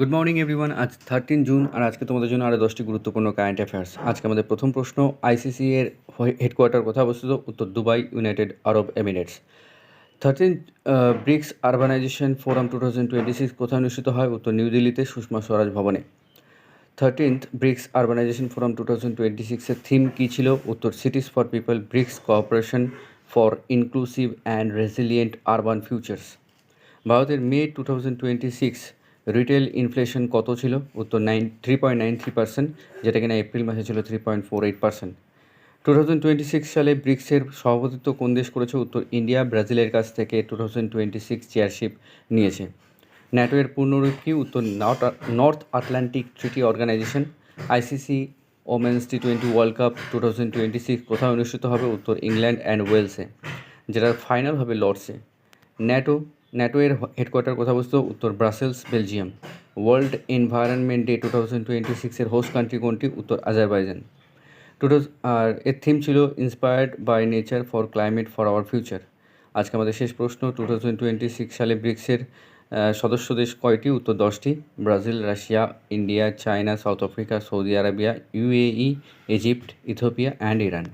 Good morning everyone. আজ 13 June আর আজকে তোমাদের জন্য আরও 10টি গুরুত্বপূর্ণ কারেন্ট অ্যাফেয়ার্স। আজকে আমাদের প্রথম প্রশ্ন, আইসিসি এর হেডকোয়ার্টার কোথায় অবস্থিত? উত্তর Dubai, United Arab Emirates. 13 BRICS urbanisation forum 2026 কোথায় অনুষ্ঠিত হয়? উত্তর নিউ দিল্লিতে, সুষমা স্বরাজ ভবনে। 13th ব্রিক্স আরবানাইজেশন ফোরাম 2026-এর থিম কী ছিল? উত্তর cities for people, BRICS cooperation for inclusive and resilient urban futures. ভারতের মে 2026 রিটেল ইনফ্লেশন কত ছিল? উত্তর 3.93%, যেটা কিনা এপ্রিল মাসে ছিল 3.48%। 2026 সালে ব্রিক্সের সভাপতিত্ব কোন দেশ করেছে? উত্তর ইন্ডিয়া ব্রাজিলের কাছ থেকে 2026 চেয়ারশিপ নিয়েছে। ন্যাটো এর পূর্ণরূপ কি? উত্তর North Atlantic Treaty Organisation. ICC women's টি20 ওয়ার্ল্ড কাপ 2026 কোথায় অনুষ্ঠিত হবে? উত্তর ইংল্যান্ড অ্যান্ড ওয়েলসে, যেটার ফাইনাল হবে লর্ডসে। ন্যাটো এর হেডকোয়ার্টার কোথায় অবস্থিত? উত্তর Brussels, Belgium. World environment day 2026 এর হোস্ট কান্ট্রি কোনটি? উত্তর আজারবাইজান। আর এর থিম ছিল inspired by nature for climate for our future. আজকে আমাদের শেষ প্রশ্ন, 2026 সালে ব্রিক্সের সদস্য দেশ কয়টি? উত্তর 10টি। Brazil, Russia, India, China, south Africa, Saudi Arabia, UAE, Egypt, Ethiopia and Iran.